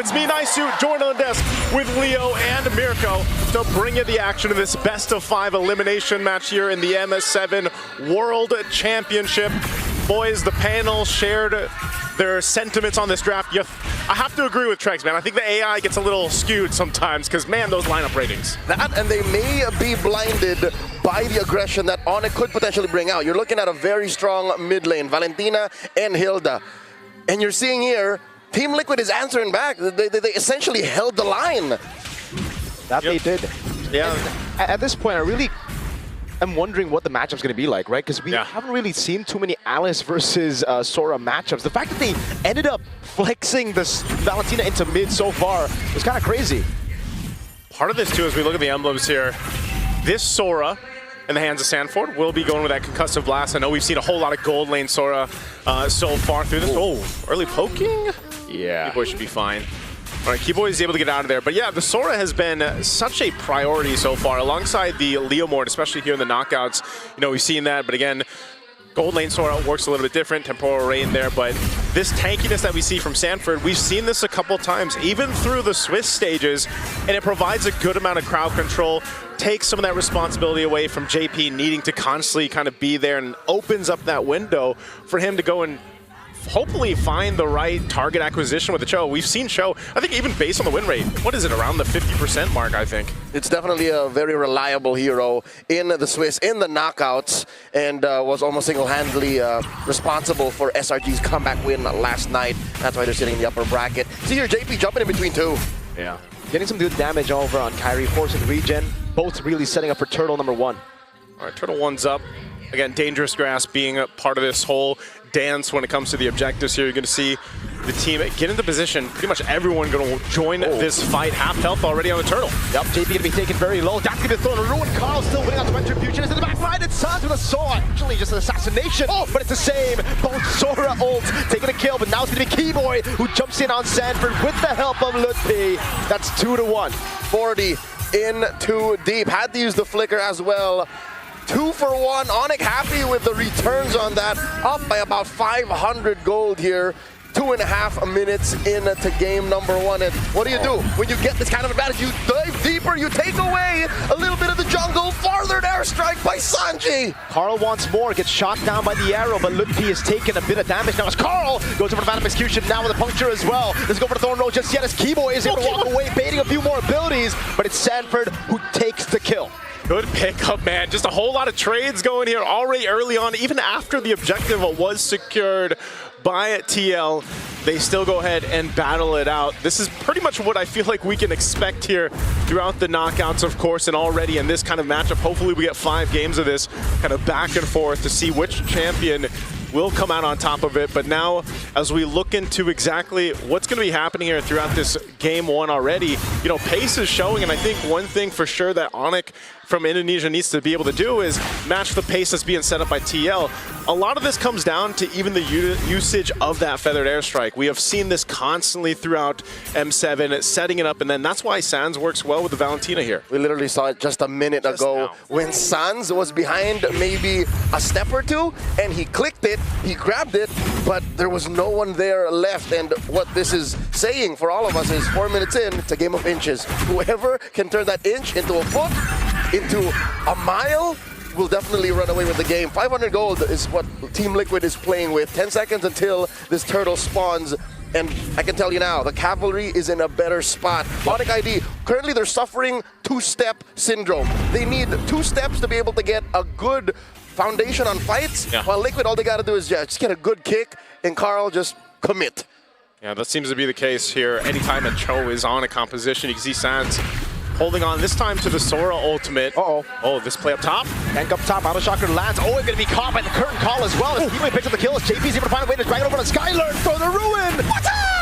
It's me, Nice Suit, joined on the desk with Leo and Mirko to bring you the action of this best-of-5 elimination match here in the MS7 World Championship. Boys, the panel shared their sentiments on this draft. I have to agree with Tregs, man. I think the AI gets a little skewed sometimes because, man, those lineup ratings. That, and they may be blinded by the aggression that Onic could potentially bring out. You're looking at a very strong mid lane, Valentina and Hilda. And you're seeing here, Team Liquid is answering back. They essentially held the line. That they did. Yeah. And at this point, I really am wondering what the matchup's going to be like, right? Because we haven't really seen too many Alice versus Sora matchups. The fact that they ended up flexing this Valentina into mid so far is kind of crazy. Part of this, too, as we look at the emblems here, this Sora in the hands of Sanford will be going with that concussive blast. I know we've seen a whole lot of gold lane Sora so far through this. Oh, early poking? Yeah. Keyboy should be fine. All right, Keyboy is able to get out of there. But yeah, the Sora has been such a priority so far, alongside the Leomord, especially here in the knockouts. You know, we've seen that, but again, gold lane Sora works a little bit different, temporal rain there, but this tankiness that we see from Sanford, we've seen this a couple times, even through the Swiss stages, and it provides a good amount of crowd control, takes some of that responsibility away from JP needing to constantly kind of be there, and opens up that window for him to go and hopefully find the right target acquisition with the Cho. We've seen Cho, I think even based on the win rate, what is it, around the 50% mark, I think. It's definitely a very reliable hero in the Swiss, in the knockouts, and was almost single-handedly responsible for SRG's comeback win last night. That's why they're sitting in the upper bracket. See here, JP jumping in between two. Yeah. Getting some good damage over on Kyrie, forcing regen. Both really setting up for Turtle number 1. All right, Turtle 1's up. Again, Dangerous Grass being a part of this whole dance when it comes to the objectives here. You're going to see the team get into position. Pretty much everyone going to join this fight. Half health already on the Turtle. Yep, JP going to be taken very low. That's going to be thrown a ruin. Carl still winning out the retribution. Is in the back line. It's Sans with a sword. Actually, just an assassination. Oh, but it's the same. Both Sora ult taking a kill, but now it's going to be Keyboy who jumps in on Sanford with the help of Lutpi. That's 2-1. 40 in too deep. Had to use the flicker as well. 2 for 1. Onic happy with the returns on that. Up by about 500 gold here. 2.5 minutes into game number 1. And what do? When you get this kind of advantage, you dive deeper, you take away a little bit of the jungle. Farthered airstrike by Sanji. Carl wants more, gets shot down by the arrow, but Lutpi has taken a bit of damage now as Carl goes over to Phantom Execution now with a puncture as well. Let's go for the Thorn Roll just yet as Keyboy is able to walk away, baiting a few more abilities, but it's Sanford who takes the kill. Good pickup, man. Just a whole lot of trades going here already early on. Even after the objective was secured by TL, they still go ahead and battle it out. This is pretty much what I feel like we can expect here throughout the knockouts, of course, and already in this kind of matchup. Hopefully we get 5 games of this kind of back and forth to see which champion will come out on top of it. But now, as we look into exactly what's going to be happening here throughout this game 1 already, you know, pace is showing, and I think one thing for sure that Onic from Indonesia needs to be able to do is match the pace that's being set up by TL. A lot of this comes down to even the usage of that feathered airstrike. We have seen this constantly throughout M7, setting it up, and then that's why Sans works well with the Valentina here. We literally saw it just a minute ago when Sans was behind maybe a step or two, and he clicked it, he grabbed it, but there was no one there left. And what this is saying for all of us is 4 minutes in, it's a game of inches. Whoever can turn that inch into a foot, into a mile, will definitely run away with the game. 500 gold is what Team Liquid is playing with. 10 seconds until this turtle spawns. And I can tell you now, the cavalry is in a better spot. Onic ID, currently they're suffering 2-step syndrome. They need 2 steps to be able to get a good foundation on fights. While Liquid, all they got to do is just get a good kick, and Carl just commit. Yeah, that seems to be the case here. Anytime a Cho is on a composition, you can see Sans holding on this time to the Sora ultimate. Oh, this play up top. Tank up top, Auto Shocker lands. Oh, it's going to be caught by the curtain call as well. As Keyboy picks up the kill, as JP's able to find a way to drag it over to Skylar for the ruin.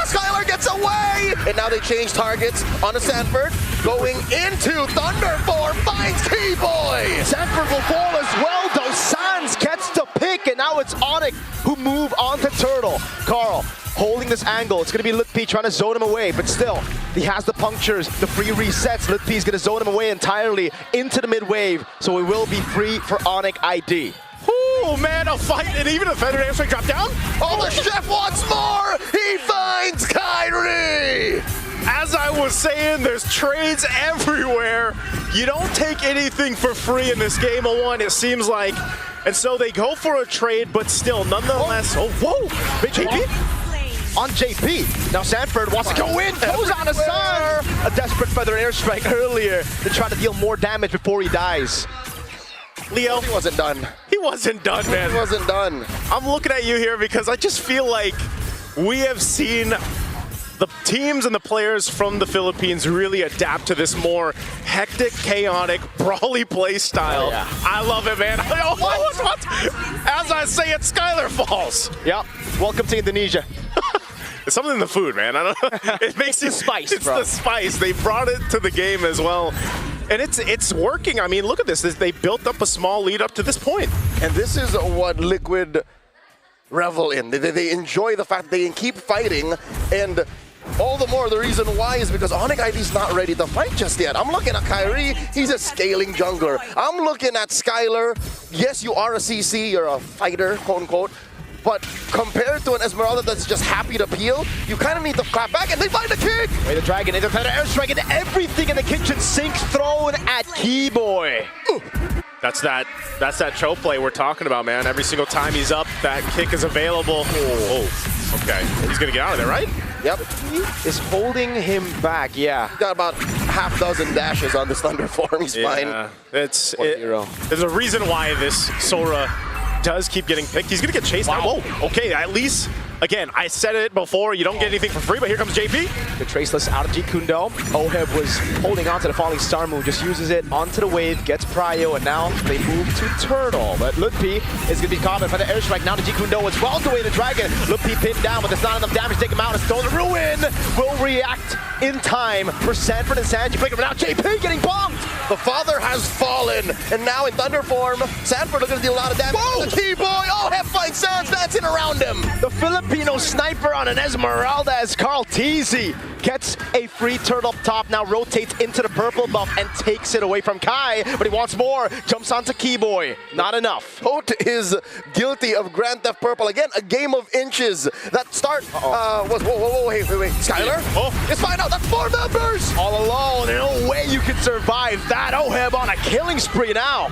Skylar gets away! And now they change targets on a Sanford. Going into Thunderform, finds Keyboy! Sanford will fall as well, though. Sans gets the pick, and now it's Onic who move on to Turtle. Carl holding this angle. It's going to be Lutpi trying to zone him away, but still, he has the punctures, the free resets. Lutpi's going to zone him away entirely into the mid-wave, so he will be free for Onic ID. Oh man, a fight, and even a feathered airstrike drop down. Oh, the chef wants more! He finds Kyrie! was saying there's trades everywhere. You don't take anything for free in this game of one, it seems like. And so they go for a trade, but still, nonetheless. Oh, whoa! Big JP? On JP. Now Sanford wants to go in, goes on a Suns. A desperate feather airstrike earlier to try to deal more damage before he dies. Leo. He wasn't done. He wasn't done, man. He wasn't done. I'm looking at you here because I just feel like we have seen the teams and the players from the Philippines really adapt to this more hectic, chaotic, brawly play style. Oh, yeah. I love it, man. Oh, what? As I say it, Skylar falls. Yep. Welcome to Indonesia. It's something in the food, man. I don't know. It makes the spice, It's bro. the spice. They brought it to the game as well. And it's working. I mean, look at this. They built up a small lead up to this point. And this is what Liquid revel in. They enjoy the fact they can keep fighting, and all the more the reason why is because Onic ID's not ready to fight just yet. I'm looking at Kyrie, he's a scaling jungler. I'm looking at Skylar. Yes, you are a CC, you're a fighter, quote unquote. But compared to an Esmeralda that's just happy to peel, you kind of need to clap back, and they find the kick! Wait, the dragon into feather airstrike, and everything in the kitchen sink thrown at Keyboy. That's that choke play we're talking about, man. Every single time he's up, that kick is available. Oh, okay. He's gonna get out of there, right? Yep. Is holding him back, yeah. Got about half dozen dashes on this Thunder form, he's fine. There's hero. a reason why this Sora does keep getting picked. He's gonna get chased down. Whoa, okay, at least, again, I said it before, you don't get anything for free, but here comes JP. The Traceless out of G Kundo. Oheb was holding on to the falling star move, just uses it onto the wave, gets Prio, and now they move to Turtle. But Lutpi is gonna be caught by the airstrike. Now to G Kundo as well to away the dragon. Lutpi pinned down, but there's not enough damage to take him out. And Stone Ruin will react in time for Sanford and Sanji. But now JP getting bombed. The father has fallen, and now in Thunder form, Sanford looking to deal a lot of damage. Whoa! The key boy, Oheb finds Sans dancing around him. The Filipino sniper on an Esmeralda as Carl Teasy gets a free turtle up top, now rotates into the purple buff and takes it away from Kai, but he wants more, jumps onto Keyboy. Not enough. Tote is guilty of Grand Theft Purple. Again, a game of inches. That start was, whoa, wait. Skylar? Oh. Let's find out, that's 4 members! All alone, there's no way you can survive that. Oheb on a killing spree now.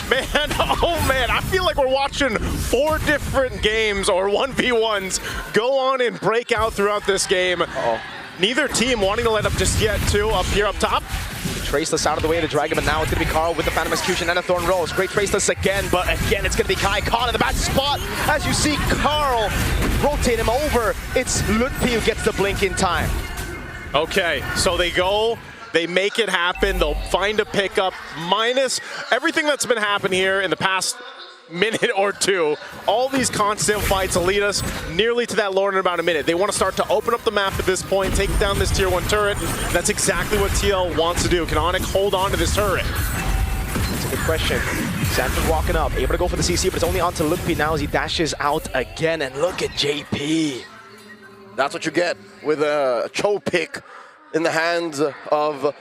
Man, oh man, I feel like we're watching 4 different games or 1v1s go on and break out throughout this game. Neither team wanting to let up just yet, too, up here up top. Traceless out of the way of the dragon, but now it's going to be Carl with the Phantom Execution and a Thorn Rose. Great Traceless again, but again, it's going to be Kai caught in the bad spot. As you see Carl rotate him over, it's Lutpi who gets the blink in time. Okay, so they go, they make it happen, they'll find a pickup, minus everything that's been happening here in the past minute or two. All these constant fights will lead us nearly to that lore in about a minute. They want to start to open up the map at this point, take down this tier 1 turret. That's exactly what TL wants to do. Can Onic hold on to this turret? That's a good question. Sanford walking up, able to go for the CC, but it's only onto Lutpi now as he dashes out again. And look at JP. That's what you get with a Cho pick in the hands of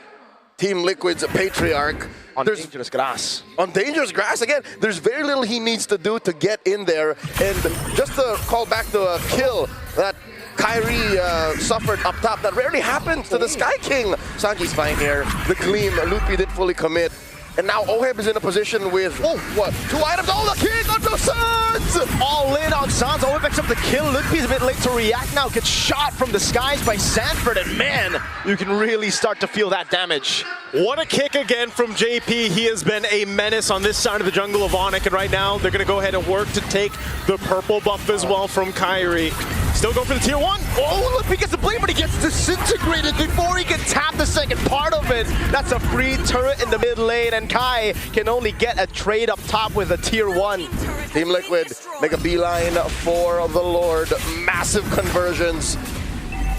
Team Liquid's Patriarch. On dangerous grass. On dangerous grass, again, there's very little he needs to do to get in there. And just to call back the kill that Kyrie suffered up top, that rarely happens to the Sky King. Sanji's fine here. The gleam, Lutpi didn't fully commit. And now Oheb is in a position with, 2 items? Oh, the king on the Suns! All in on Sans. Oheb picks up the kill. Lutpi's a bit late to react now. Gets shot from the skies by Sanford. And man, you can really start to feel that damage. What a kick again from JP. He has been a menace on this side of the jungle of Onic, and right now they're going to go ahead and work to take the purple buff as well from Kyrie. Still going for the tier 1. Oh, Lutpi gets the blade, but he gets disintegrated before he can tap the second part of it. That's a free turret in the mid lane, and Kai can only get a trade up top with a tier 1. Team Liquid make a beeline for the Lord. Massive conversions.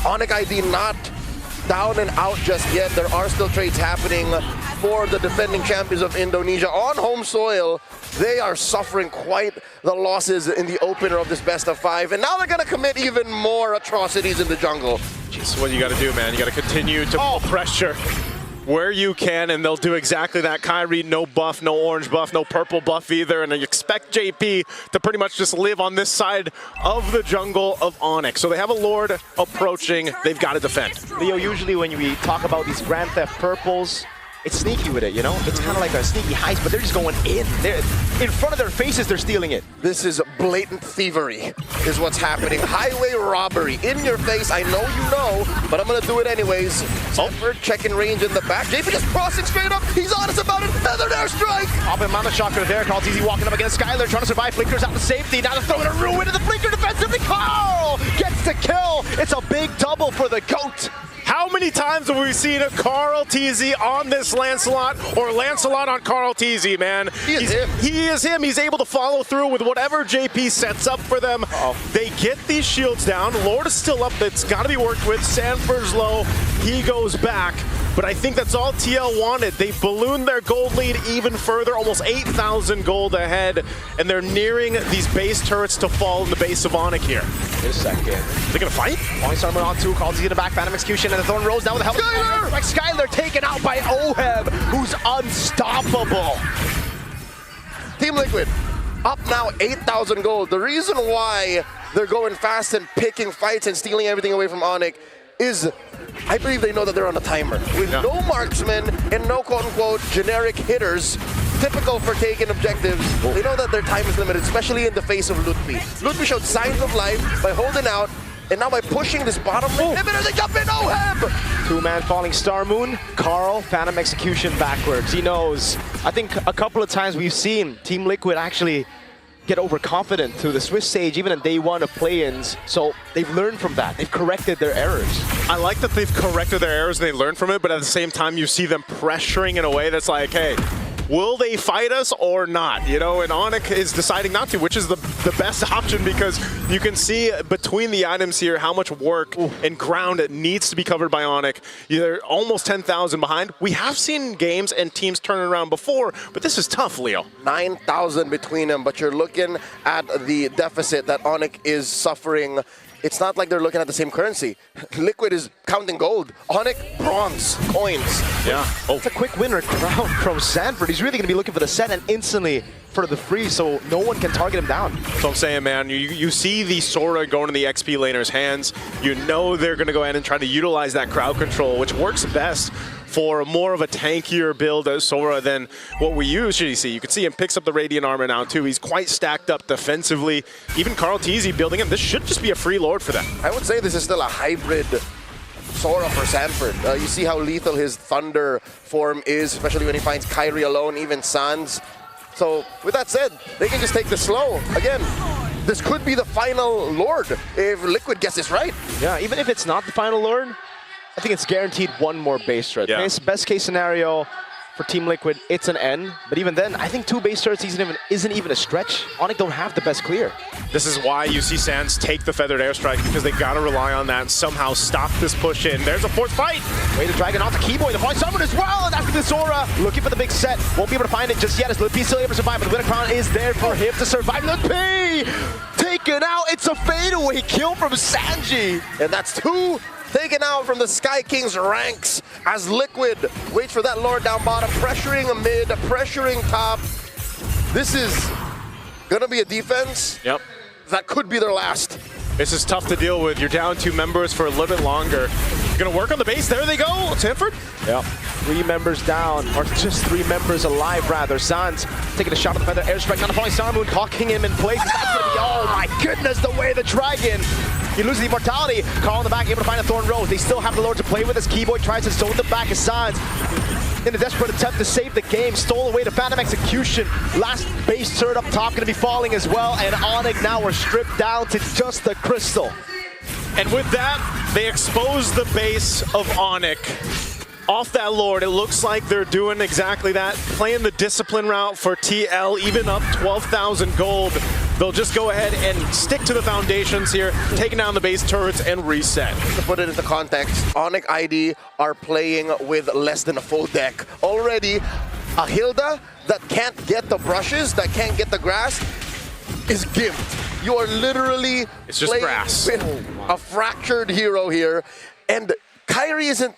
Onic ID not down and out just yet. There are still trades happening for the defending champions of Indonesia on home soil. They are suffering quite the losses in the opener of this best of 5, and now they're going to commit even more atrocities in the jungle. Jeez, what you got to do, man? You got to continue to pressure. where you can, and they'll do exactly that. Kyrie, no buff, no orange buff, no purple buff either, and you expect JP to pretty much just live on this side of the jungle of Onic. So they have a Lord approaching. They've got to defend. Leo, usually when we talk about these Grand Theft purples, it's sneaky with it, you know? It's kind of like a sneaky heist, but they're just going in. They're, in front of their faces, they're stealing it. This is blatant thievery, is what's happening. Highway robbery, in your face. I know you know, but I'm gonna do it anyways. Sanford checking range in the back. JP just crossing straight up. He's honest about it. Feathered airstrike. Popping Mama Shocker there. Carl's easy walking up against Skyler, trying to survive. Flickers out to safety. Now they're throwing a Rue into the Flicker defensively. Carl gets the kill. It's a big double for the GOAT. How many times have we seen a Carl TZ on this Lancelot, or Lancelot on Carl TZ, man? He is him. He's able to follow through with whatever JP sets up for them. They get these shields down. Lord is still up. That's got to be worked with. Sanford's low. He goes back. But I think that's all TL wanted. They ballooned their gold lead even further, almost 8,000 gold ahead, and they're nearing these base turrets to fall in the base of Onic here. Wait a second. They're gonna fight? Onic Armor on 2, Carl's in the back, Phantom Execution, and the Thorn Rose now with the help of Skyler! Like Skyler taken out by Oheb, who's unstoppable. Team Liquid, up now 8,000 gold. The reason why they're going fast and picking fights and stealing everything away from Onic is, I believe they know that they're on a timer. With no marksmen and no quote-unquote generic hitters, typical for taking objectives, they know that their time is limited, especially in the face of Lutfi. Lutfi showed signs of life by holding out, and now by pushing this bottom lane, they jump in, Oheb! Two-man falling Star Moon, Carl, Phantom Execution backwards. He knows. I think a couple of times we've seen Team Liquid actually get overconfident through the Swiss stage, even in day one of play-ins. So they've learned from that. They've corrected their errors. I like that they've corrected their errors and they learned from it, but at the same time, you see them pressuring in a way that's like, hey, will they fight us or not? You know, and Onic is deciding not to, which is the best option, because you can see between the items here how much work and ground it needs to be covered by Onic. They're almost 10,000 behind. We have seen games and teams turn around before, but this is tough, Leo. 9,000 between them, but you're looking at the deficit that Onic is suffering. It's not like they're looking at the same currency. Liquid is counting gold. Onic, bronze, coins. Yeah. It's a quick winner crown from Sanford. He's really going to be looking for the set and instantly for the free, so no one can target him down. That's what I'm saying, man. You see the Sora going in the XP laner's hands. You know they're going to go ahead and try to utilize that crowd control, which works best for more of a tankier build as Sora than what we usually see. You can see him picks up the Radiant Armor now, too. He's quite stacked up defensively. Even Carl TZ building him. This should just be a free Lord for them. I would say this is still a hybrid Sora for Sanford. You see how lethal his Thunder form is, especially when he finds Kyrie alone, even Sans. So, with that said, they can just take this slow. Again, this could be the final Lord if Liquid gets this right. Yeah, even if it's not the final Lord, I think it's guaranteed one more base turret. Yeah. Best case scenario for Team Liquid, it's an N. But even then, I think 2 base turrets isn't even a stretch. Onic don't have the best clear. This is why you see Sans take the Feathered Airstrike, because they got to rely on that and somehow stop this push in. There's a fourth fight. Way to drag it off the Keyboy. The point summon as well. And that's the Sora looking for the big set. Won't be able to find it just yet as Lutfi still able to survive. But the Winter Crown is there for him to survive. Lutfi taken out. It's a fadeaway kill from Sanji. And that's 2 taken out from the Sky King's ranks as Liquid waits for that Lord down bottom, pressuring mid, pressuring top. This is gonna be a defense that could be their last. This is tough to deal with. You're down 2 members for a little bit longer. Gonna work on the base. There they go. Sanford. Yep. 3 members down, or just 3 members alive, rather. Sans taking a shot at the Feather Airstrike on the falling Star Moon, cocking him in place. That's gonna be, oh my goodness, the way the Dragon. He loses the immortality. Carl in the back, able to find a Thorn Rose. They still have the Lord to play with as Keyboy tries to zone the back of Sans. In a desperate attempt to save the game, stole away to Phantom Execution. Last base turret up top gonna be falling as well, and Onic now are stripped down to just the crystal. And with that, they expose the base of Onic. Off that Lord, it looks like they're doing exactly that, playing the discipline route for TL, even up 12,000 gold. They'll just go ahead and stick to the foundations here, taking down the base turrets and reset. To put it into context, Onic ID are playing with less than a full deck. Already, a Hilda that can't get the brushes, that can't get the grass, is gimped. You are literally it's just playing grass. With a fractured hero here, and Kyrie isn't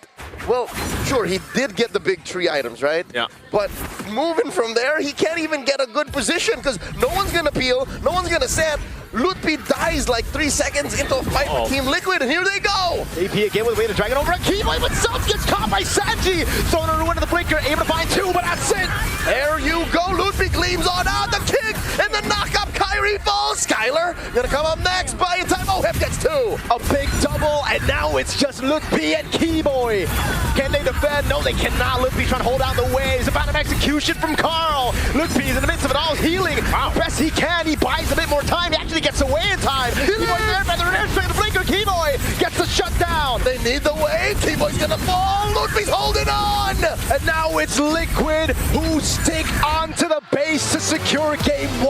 Well, sure, he did get the big 3 items, right? Yeah. But moving from there, he can't even get a good position because no one's going to peel, no one's going to set. Lutpi dies like 3 seconds into a fight with Team Liquid, and here they go! AP again with a way to drag it over. Keyboy, but Suns gets caught by Sanji! Throwing her into the blinker, able to find 2, but that's it! There you go, Lutpi gleams on out, the kick, and the knock-up, Kyrie falls! Skylar gonna come up next, by a time, Ohep gets 2! A big double, and now it's just Lutpi and Keyboy. Can they defend? No, they cannot. Lutpi trying to hold down the waves. About an execution from Carl. Lutpi is in the midst of it all, healing. Wow. Best he can. He buys a bit more time. He actually gets away in time. Keyboy there, feather in straight to the blinker. Keyboy gets the shutdown. They need the wave. Keyboy's gonna fall. Lutpi's holding on. And now it's Liquid who stick onto the base to secure game 1.